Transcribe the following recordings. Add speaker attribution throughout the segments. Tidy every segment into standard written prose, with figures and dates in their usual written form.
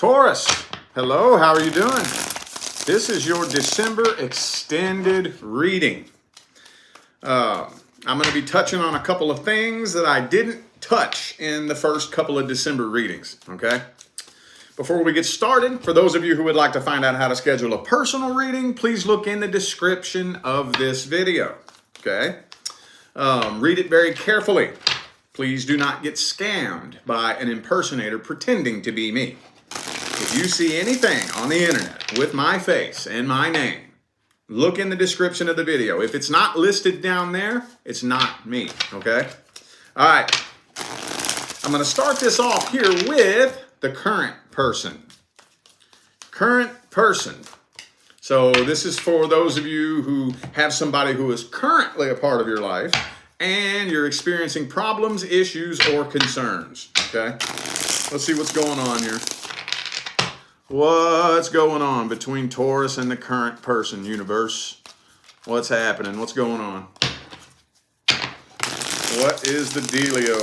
Speaker 1: Taurus, hello, how are you doing? This is your December extended reading. I'm going to be touching on a couple of things that I didn't touch in the first couple of December readings, okay? Before we get started, for those of you who would like to find out how to schedule a personal reading, please look in the description of this video, okay? Read it very carefully. Please do not get scammed by an impersonator pretending to be me. If you see anything on the internet with my face and my name, look in the description of the video. If it's not listed down there, it's not me, okay? All right. I'm going to start this off here with the current person. Current person. So this is for those of you who have somebody who is currently a part of your life and you're experiencing problems, issues, or concerns, okay? Let's see what's going on here. What's going on between Taurus and the current person, universe? What's happening? What's going on? What is the dealio?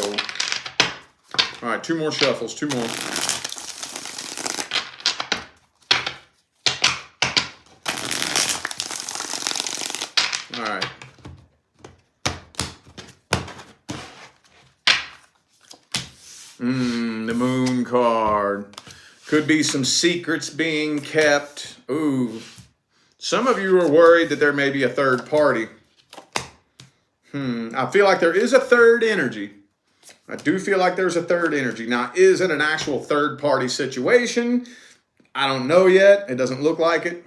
Speaker 1: All right, two more shuffles, two more. All right. The Moon card. Could be some secrets being kept. Ooh. Some of you are worried that there may be a third party. I feel like there is a third energy. I do feel like there's a third energy. Now, is it an actual third party situation? I don't know yet. It doesn't look like it.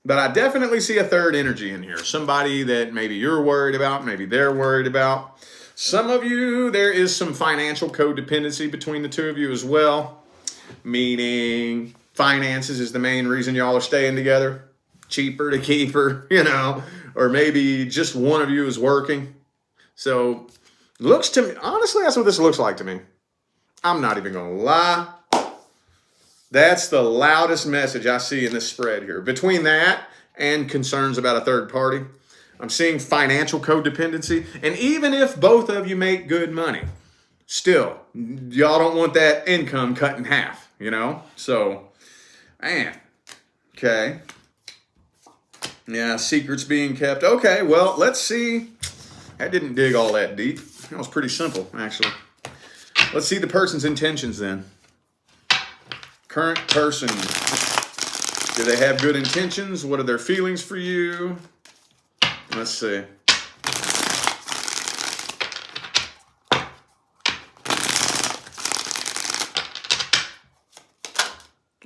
Speaker 1: But I definitely see a third energy in here. Somebody that maybe you're worried about, maybe they're worried about. Some of you, there is some financial codependency between the two of you as well. Meaning finances is the main reason y'all are staying together. Cheaper to keep her, you know. Or maybe just one of you is working. So, looks to me, honestly, that's what this looks like to me. I'm not even going to lie. That's the loudest message I see in this spread here. Between that and concerns about a third party, I'm seeing financial codependency. And even if both of you make good money, still, y'all don't want that income cut in half, you know? So, man, okay. Yeah, secrets being kept. Okay, well, let's see. I didn't dig all that deep. That was pretty simple, actually. Let's see the person's intentions then. Current person. Do they have good intentions? What are their feelings for you? Let's see.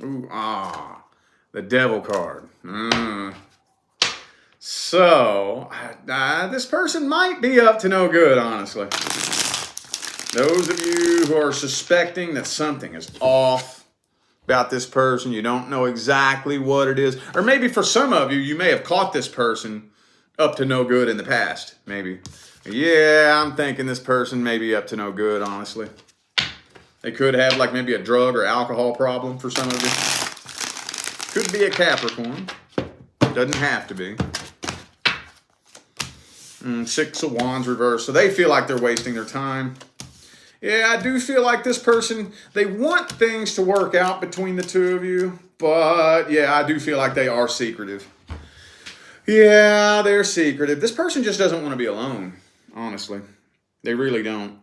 Speaker 1: Ooh, the Devil card. So, this person might be up to no good, honestly. Those of you who are suspecting that something is off about this person, you don't know exactly what it is. Or maybe for some of you, you may have caught this person up to no good in the past, maybe. Yeah, I'm thinking this person may be up to no good, honestly. They could have like maybe a drug or alcohol problem for some of you. Could be a Capricorn. Doesn't have to be. Six of Wands reversed. So they feel like they're wasting their time. Yeah, I do feel like this person, they want things to work out between the two of you. But yeah, I do feel like they are secretive. Yeah, they're secretive. This person just doesn't want to be alone, honestly. They really don't.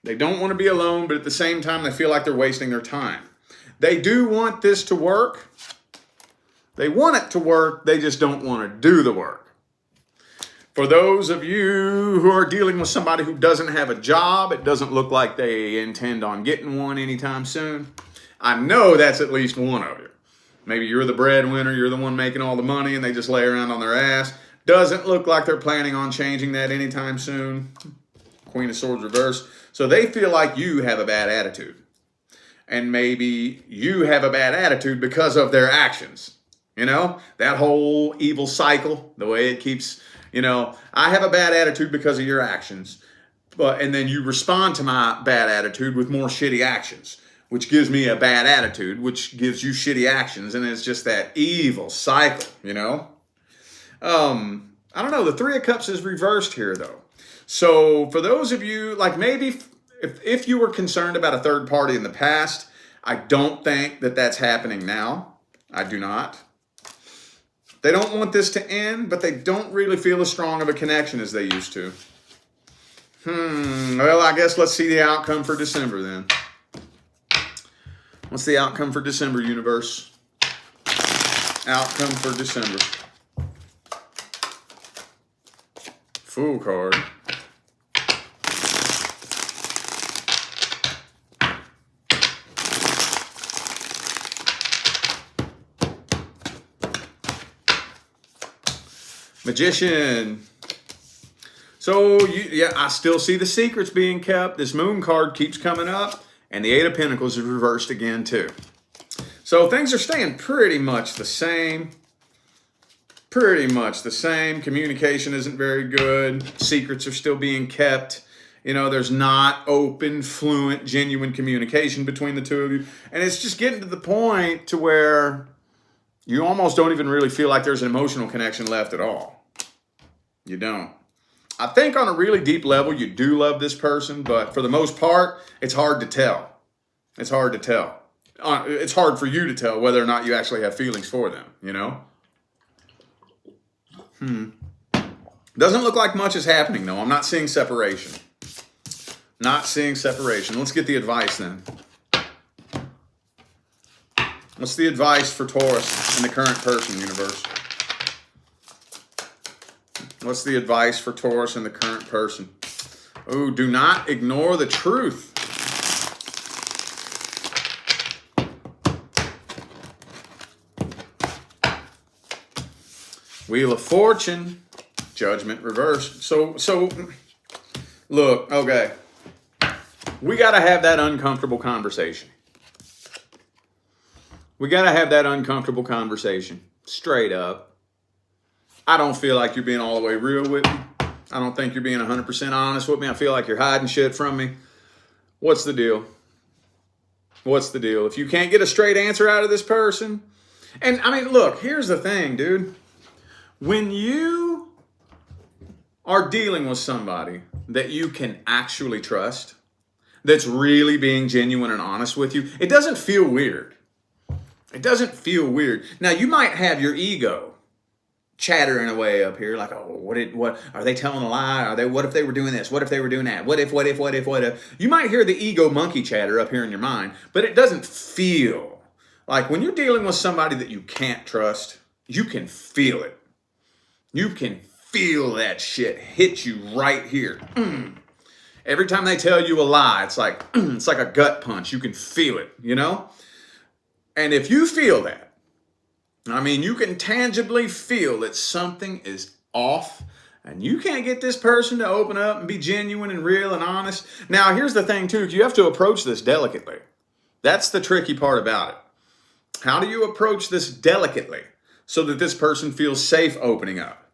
Speaker 1: They don't want to be alone, but at the same time, they feel like they're wasting their time. They do want this to work. They want it to work. They just don't want to do the work. For those of you who are dealing with somebody who doesn't have a job, it doesn't look like they intend on getting one anytime soon. I know that's at least one of you. Maybe you're the breadwinner, you're the one making all the money, and they just lay around on their ass. Doesn't look like they're planning on changing that anytime soon. Queen of Swords reversed. So they feel like you have a bad attitude. And maybe you have a bad attitude because of their actions. You know, that whole evil cycle, the way it keeps, you know, I have a bad attitude because of your actions. And then you respond to my bad attitude with more shitty actions, which gives me a bad attitude, which gives you shitty actions. And it's just that evil cycle, you know. I don't know. The Three of Cups is reversed here, though. So for those of you, like maybe if you were concerned about a third party in the past, I don't think that that's happening now. I do not. They don't want this to end, but they don't really feel as strong of a connection as they used to. Well, I guess let's see the outcome for December then. What's the outcome for December, universe? Outcome for December. Fool card. Magician. So, yeah, I still see the secrets being kept. This moon card keeps coming up, and the Eight of Pentacles is reversed again, too. So, things are staying pretty much the same. Pretty much the same. Communication isn't very good. Secrets are still being kept. You know, there's not open, fluent, genuine communication between the two of you. And it's just getting to the point to where you almost don't even really feel like there's an emotional connection left at all. You don't. I think on a really deep level, you do love this person, but for the most part, it's hard to tell. It's hard to tell. It's hard for you to tell whether or not you actually have feelings for them, you know? Doesn't look like much is happening, though. I'm not seeing separation. Not seeing separation. Let's get the advice then. What's the advice for Taurus and the current person, universe? What's the advice for Taurus and the current person? Oh, do not ignore the truth. Wheel of Fortune, Judgment reversed. So look, okay. We got to have that uncomfortable conversation. We got to have that uncomfortable conversation. Straight up. I don't feel like you're being all the way real with me. I don't think you're being 100% honest with me. I feel like you're hiding shit from me. What's the deal? What's the deal? If you can't get a straight answer out of this person, and I mean, look, here's the thing, dude. When you are dealing with somebody that you can actually trust, that's really being genuine and honest with you, it doesn't feel weird. It doesn't feel weird. Now, you might have your ego chattering away up here, like, oh, what are they telling a lie? What if they were doing this? What if they were doing that? What if? You might hear the ego monkey chatter up here in your mind, but it doesn't feel like when you're dealing with somebody that you can't trust, you can feel it. You can feel that shit hit you right here. Every time they tell you a lie, it's like a gut punch. You can feel it, you know? And if you feel that, I mean, you can tangibly feel that something is off and you can't get this person to open up and be genuine and real and honest. Now, here's the thing, too. You have to approach this delicately. That's the tricky part about it. How do you approach this delicately so that this person feels safe opening up?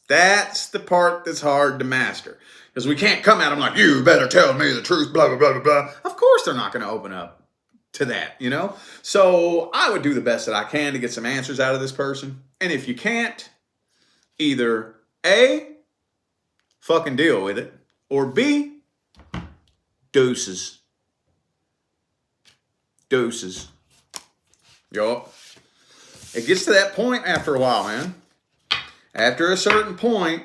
Speaker 1: That's the part that's hard to master. Because we can't come at them like, you better tell me the truth, blah, blah, blah, blah, blah. Of course they're not going to open up to that, you know? So I would do the best that I can to get some answers out of this person. And if you can't, either A, fucking deal with it, or B, deuces. Deuces. Yup. It gets to that point after a while, man. After a certain point,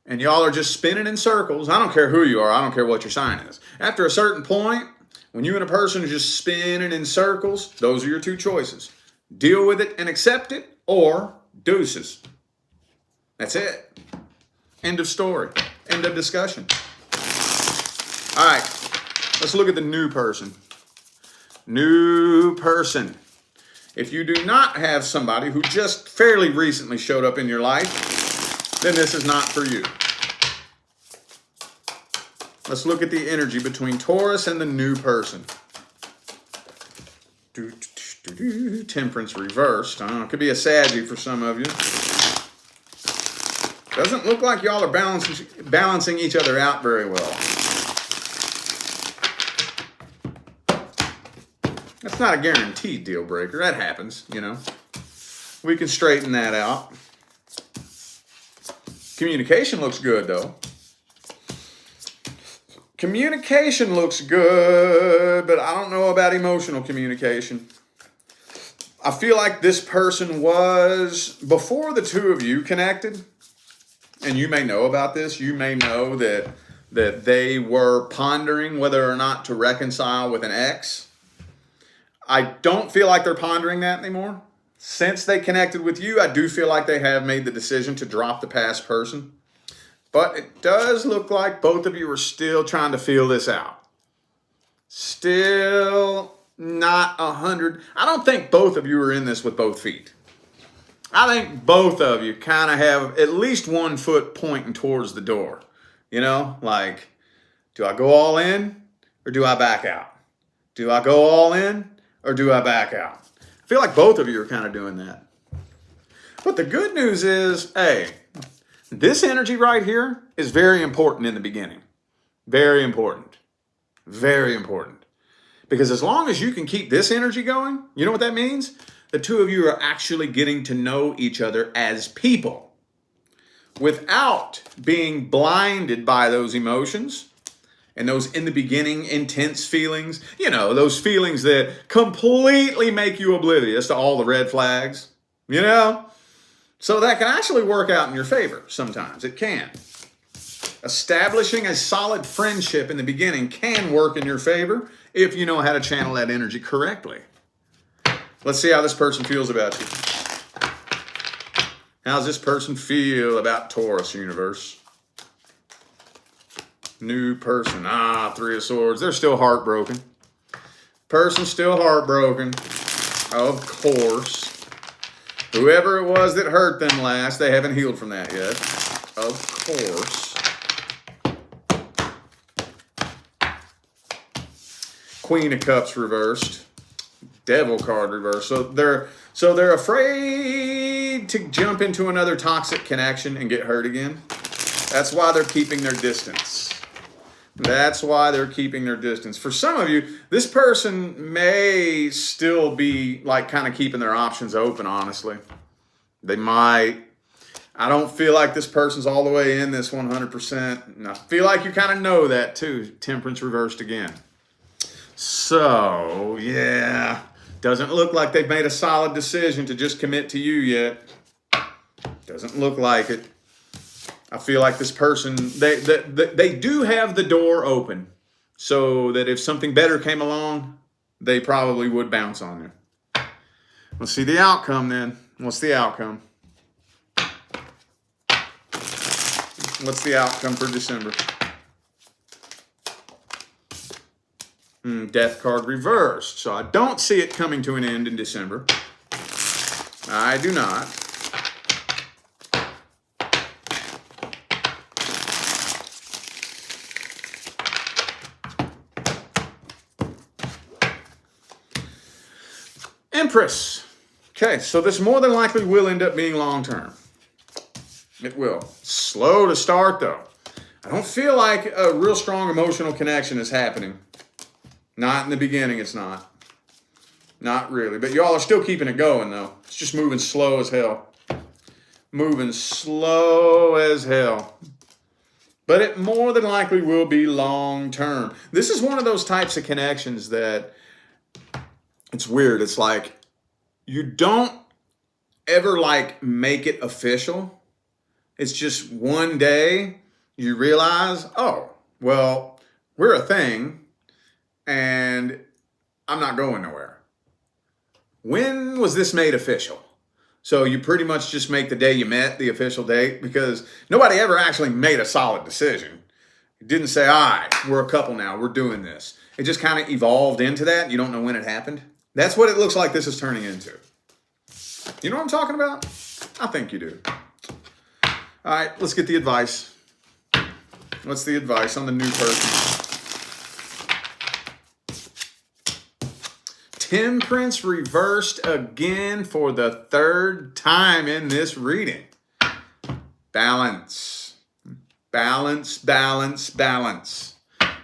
Speaker 1: and y'all are just spinning in circles. I don't care who you are. I don't care what your sign is. After a certain point, when you and a person are just spinning in circles, those are your two choices. Deal with it and accept it, or deuces. That's it. End of story. End of discussion. All right. Let's look at the new person. New person. If you do not have somebody who just fairly recently showed up in your life, then this is not for you. Let's look at the energy between Taurus and the new person. Temperance reversed. It could be a Saggy for some of you. Doesn't look like y'all are balancing each other out very well. That's not a guaranteed deal breaker. That happens, you know. We can straighten that out. Communication looks good, though. Communication looks good, but I don't know about emotional communication. I feel like this person was, before the two of you connected, and you may know about this, you may know that they were pondering whether or not to reconcile with an ex. I don't feel like they're pondering that anymore. Since they connected with you, I do feel like they have made the decision to drop the past person. But it does look like both of you are still trying to feel this out. Still not 100. I don't think both of you are in this with both feet. I think both of you kind of have at least 1 foot pointing towards the door. You know, like, do I go all in or do I back out? Do I go all in or do I back out? I feel like both of you are kind of doing that. But the good news is, hey, this energy right here is very important in the beginning. Very important. Very important. Because as long as you can keep this energy going, you know what that means? The two of you are actually getting to know each other as people without being blinded by those emotions and those in the beginning intense feelings. You know, those feelings that completely make you oblivious to all the red flags, you know? So that can actually work out in your favor sometimes. It can. Establishing a solid friendship in the beginning can work in your favor if you know how to channel that energy correctly. Let's see how this person feels about you. How's this person feel about Taurus, universe? New person. 3 of Swords. They're still heartbroken. Person's still heartbroken. Of course. Whoever it was that hurt them last, they haven't healed from that yet. Of course. Queen of Cups reversed. Devil card reversed. So they're afraid to jump into another toxic connection and get hurt again. That's why they're keeping their distance. That's why they're keeping their distance. For some of you, this person may still be like kind of keeping their options open, honestly. They might. I don't feel like this person's all the way in this 100%. And I feel like you kind of know that too. Temperance reversed again. So, yeah. Doesn't look like they've made a solid decision to just commit to you yet. Doesn't look like it. I feel like this person, they do have the door open so that if something better came along, they probably would bounce on you. Let's see the outcome then. What's the outcome? What's the outcome for December? Death card reversed. So I don't see it coming to an end in December. I do not. Empress. Okay, so this more than likely will end up being long-term. It will. Slow to start, though. I don't feel like a real strong emotional connection is happening. Not in the beginning, it's not. Not really. But y'all are still keeping it going, though. It's just moving slow as hell. Moving slow as hell. But it more than likely will be long-term. This is one of those types of connections that it's weird. It's like you don't ever like make it official. It's just one day you realize, oh, well, we're a thing and I'm not going nowhere. When was this made official? So you pretty much just make the day you met the official date because nobody ever actually made a solid decision. You didn't say, all right, we're a couple now, we're doing this. It just kind of evolved into that. You don't know when it happened. That's what it looks like this is turning into. You know what I'm talking about? I think you do. All right, let's get the advice. What's the advice on the new person? Temperance reversed again for the 3rd time in this reading. Balance. Balance, balance, balance.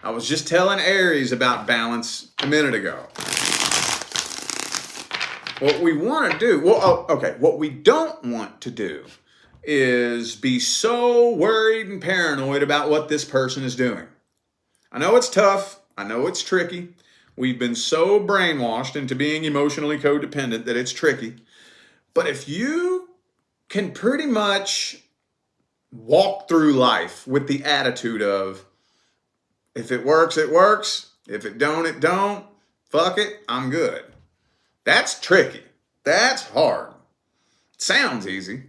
Speaker 1: I was just telling Aries about balance a minute ago. What we want to do, what we don't want to do is be so worried and paranoid about what this person is doing. I know it's tough. I know it's tricky. We've been so brainwashed into being emotionally codependent that it's tricky. But if you can pretty much walk through life with the attitude of, if it works, it works. If it don't, it don't. Fuck it, I'm good. That's tricky. That's hard. It sounds easy.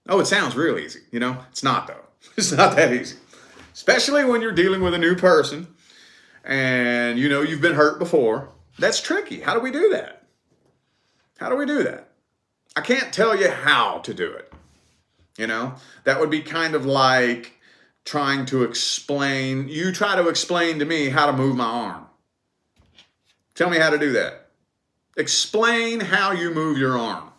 Speaker 1: Oh, it sounds real easy. You know, it's not though. It's not that easy. Especially when you're dealing with a new person and you know you've been hurt before. That's tricky. How do we do that? How do we do that? I can't tell you how to do it. You know, that would be kind of like trying to explain. You try to explain to me how to move my arm. Tell me how to do that. Explain how you move your arm.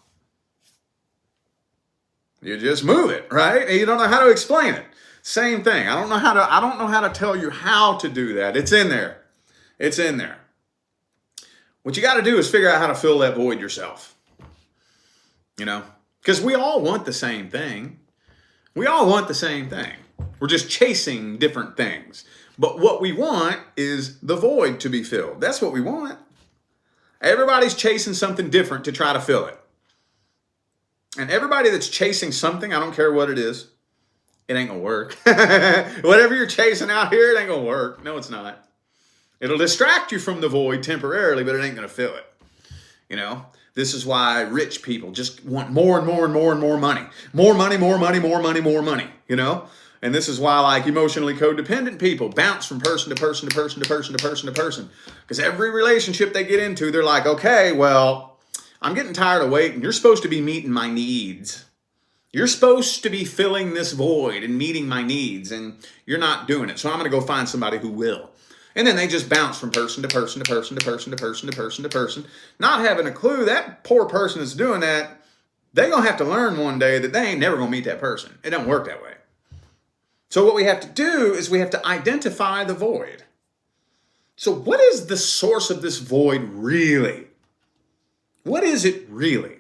Speaker 1: You just move it, right? And you don't know how to explain it. Same thing. I don't know how to tell you how to do that. It's in there. It's in there. What you got to do is figure out how to fill that void yourself. You know, because we all want the same thing. We all want the same thing. We're just chasing different things. But what we want is the void to be filled. That's what we want. Everybody's chasing something different to try to fill it. And everybody that's chasing something, I don't care what it is, it ain't gonna work. Whatever you're chasing out here, it ain't gonna work. No, it's not. It'll distract you from the void temporarily, but it ain't gonna fill it. You know, this is why rich people just want more and more and more and more money. More money, more money, more money, more money, you know? And this is why like emotionally codependent people bounce from person to person to person to person to person to person. Because every relationship they get into, they're like, okay, well, I'm getting tired of waiting. You're supposed to be meeting my needs. You're supposed to be filling this void and meeting my needs, and you're not doing it. So I'm going to go find somebody who will. And then they just bounce from person to person to person to person to person to person to person, not having a clue. That poor person that's doing that, they're going to have to learn one day that they ain't never going to meet that person. It don't work that way. So what we have to do is we have to identify the void. So what is the source of this void really? What is it really?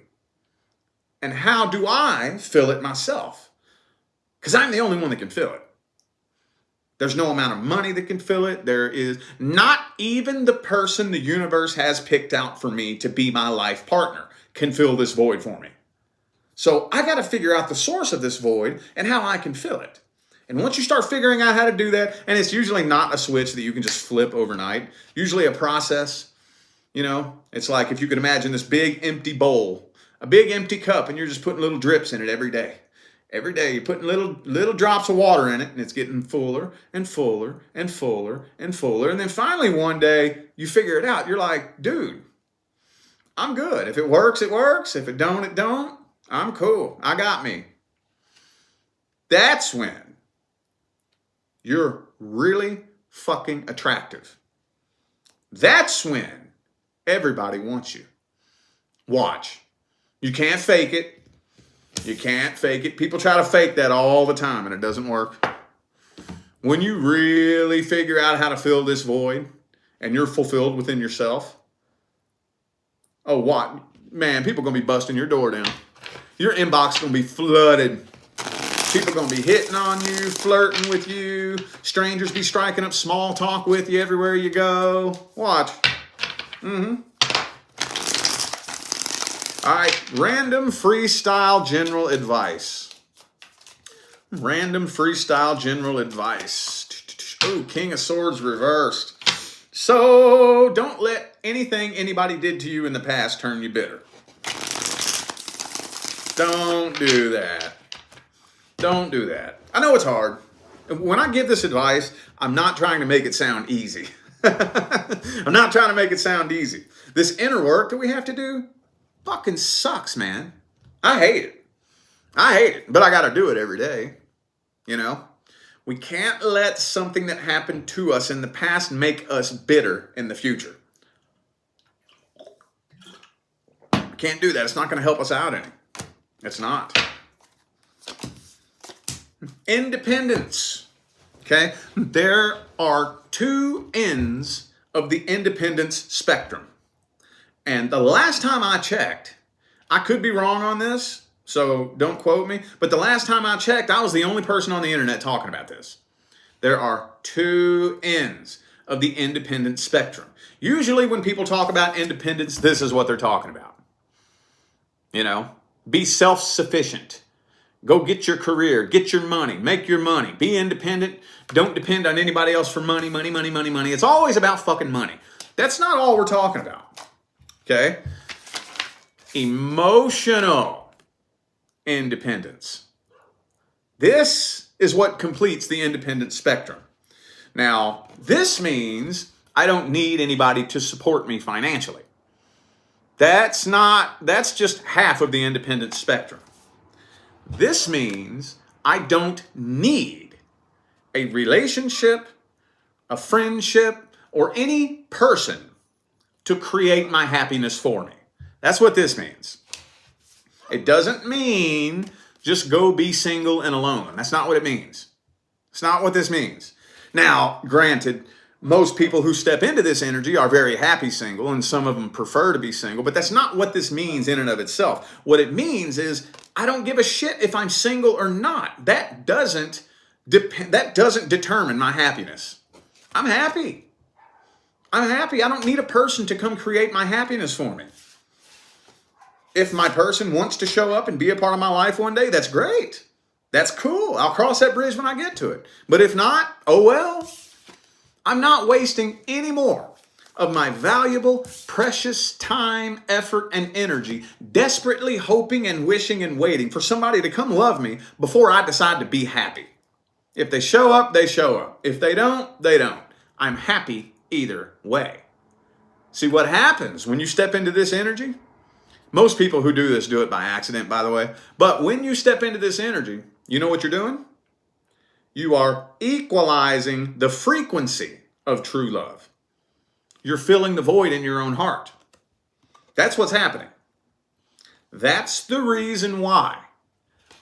Speaker 1: And how do I fill it myself? Because I'm the only one that can fill it. There's no amount of money that can fill it. There is not even the person the universe has picked out for me to be my life partner can fill this void for me. So I got to figure out the source of this void and how I can fill it. And once you start figuring out how to do that, and it's usually not a switch that you can just flip overnight, usually a process, you know, it's like if you could imagine this big empty bowl, a big empty cup, and you're just putting little drips in it every day. Every day you're putting little drops of water in it, and it's getting fuller and fuller and fuller and fuller. And then finally one day you figure it out. You're like, dude, I'm good. If it works, it works. If it don't, it don't. I'm cool. I got me. That's when you're really fucking attractive. That's when everybody wants you. Watch. You can't fake it. You can't fake it. People try to fake that all the time and it doesn't work. When you really figure out how to fill this void and you're fulfilled within yourself, oh, what? Man, people are going to be busting your door down. Your inbox is going to be flooded. People are going to be hitting on you, flirting with you. Strangers be striking up small talk with you everywhere you go. Watch. All right, random freestyle general advice. Random freestyle general advice. Oh, King of Swords reversed. So don't let anything anybody did to you in the past turn you bitter. Don't do that. Don't do that. I know it's hard. When I give this advice, I'm not trying to make it sound easy. I'm not trying to make it sound easy. This inner work that we have to do fucking sucks, man. I hate it. I hate it, but I got to do it every day. You know, we can't let something that happened to us in the past make us bitter in the future. We can't do that. It's not going to help us out any. It's not. Independence. Okay? There are two ends of the independence spectrum. And the last time I checked, I could be wrong on this, so don't quote me, but the last time I checked, I was the only person on the internet talking about this. There are two ends of the independent spectrum. Usually when people talk about independence, this is what they're talking about. You know, be self-sufficient. Go get your career, get your money, make your money, be independent. Don't depend on anybody else for money, money, money, money, money. It's always about fucking money. That's not all we're talking about. Okay? Emotional independence. This is what completes the independent spectrum. Now, this means I don't need anybody to support me financially. That's just half of the independent spectrum. This means I don't need a relationship, a friendship, or any person to create my happiness for me. That's what this means. It doesn't mean just go be single and alone. That's not what it means. It's not what this means. Now, granted, most people who step into this energy are very happy single, and some of them prefer to be single, but that's not what this means in and of itself. What it means is I don't give a shit if I'm single or not. That doesn't determine my happiness. I'm happy. I'm happy. I don't need a person to come create my happiness for me. If my person wants to show up and be a part of my life one day, that's great. That's cool. I'll cross that bridge when I get to it. But if not, oh well. I'm not wasting any more of my valuable, precious time, effort, and energy desperately hoping and wishing and waiting for somebody to come love me before I decide to be happy. If they show up, they show up. If they don't, they don't. I'm happy either way. See what happens when you step into this energy? Most people who do this do it by accident, by the way. But when you step into this energy, you know what you're doing? You are equalizing the frequency of true love. You're filling the void in your own heart. That's what's happening. That's the reason why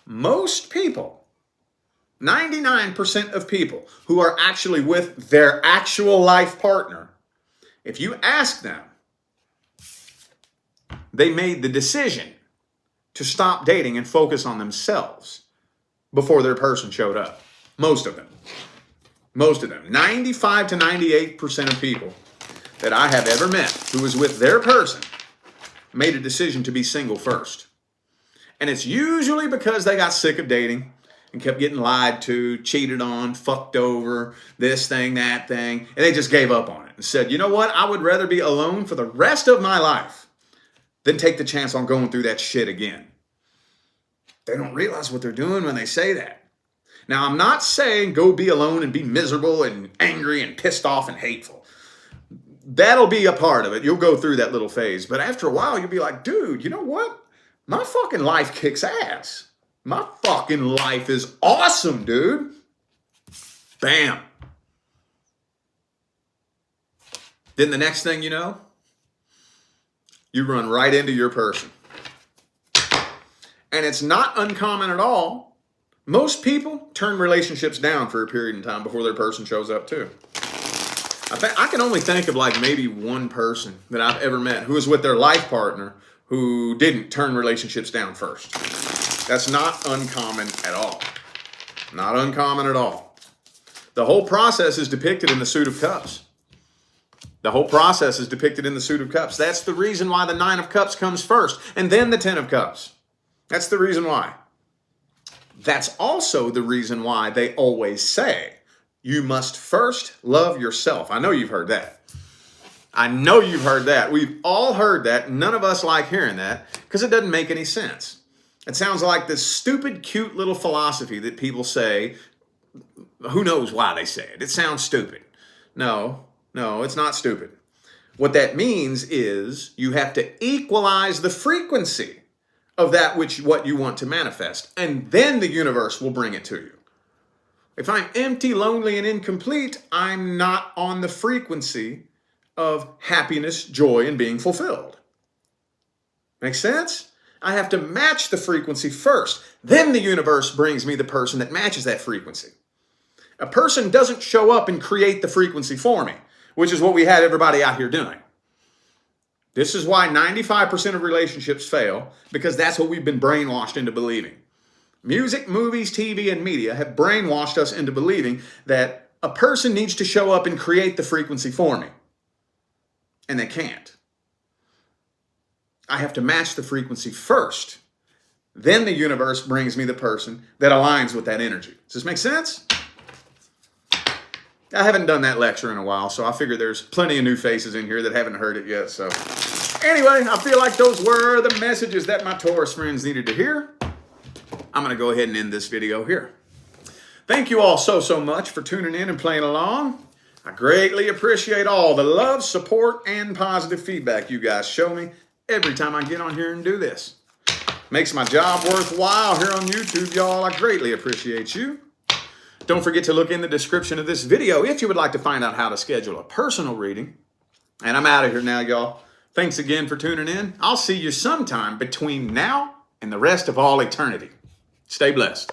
Speaker 1: most people, 99% of people who are actually with their actual life partner, if you ask them, they made the decision to stop dating and focus on themselves before their person showed up. Most of them. 95 to 98% of people that I have ever met who was with their person made a decision to be single first. And it's usually because they got sick of dating and kept getting lied to, cheated on, fucked over, this thing, that thing, and they just gave up on it and said, you know what, I would rather be alone for the rest of my life than take the chance on going through that shit again. They don't realize what they're doing when they say that. Now, I'm not saying go be alone and be miserable and angry and pissed off and hateful. That'll be a part of it. You'll go through that little phase. But after a while, you'll be like, dude, you know what? My fucking life kicks ass. My fucking life is awesome, dude. Bam. Then the next thing you know, you run right into your person. And it's not uncommon at all. Most people turn relationships down for a period of time before their person shows up too. I can only think of like maybe one person that I've ever met who was with their life partner who didn't turn relationships down first. That's not uncommon at all. Not uncommon at all. The whole process is depicted in the Suit of Cups. The whole process is depicted in the Suit of Cups. That's the reason why the Nine of Cups comes first and then the Ten of Cups. That's the reason why. That's also the reason why they always say, you must first love yourself. I know you've heard that. I know you've heard that. We've all heard that. None of us like hearing that because it doesn't make any sense. It sounds like this stupid, cute little philosophy that people say. Who knows why they say it? It sounds stupid. No, it's not stupid. What that means is you have to equalize the frequency of that what you want to manifest. And then the universe will bring it to you. If I'm empty, lonely, and incomplete, I'm not on the frequency of happiness, joy, and being fulfilled. Make sense? I have to match the frequency first. Then the universe brings me the person that matches that frequency. A person doesn't show up and create the frequency for me, which is what we had everybody out here doing. This is why 95% of relationships fail, because that's what we've been brainwashed into believing. Music, movies, TV, and media have brainwashed us into believing that a person needs to show up and create the frequency for me. And they can't. I have to match the frequency first. Then the universe brings me the person that aligns with that energy. Does this make sense? I haven't done that lecture in a while, so I figure there's plenty of new faces in here that haven't heard it yet. So anyway, I feel like those were the messages that my Taurus friends needed to hear. I'm going to go ahead and end this video here. Thank you all so much for tuning in and playing along. I greatly appreciate all the love, support, and positive feedback you guys show me every time I get on here and do this. Makes my job worthwhile here on YouTube, y'all. I greatly appreciate you. Don't forget to look in the description of this video if you would like to find out how to schedule a personal reading. And I'm out of here now, y'all. Thanks again for tuning in. I'll see you sometime between now and the rest of all eternity. Stay blessed.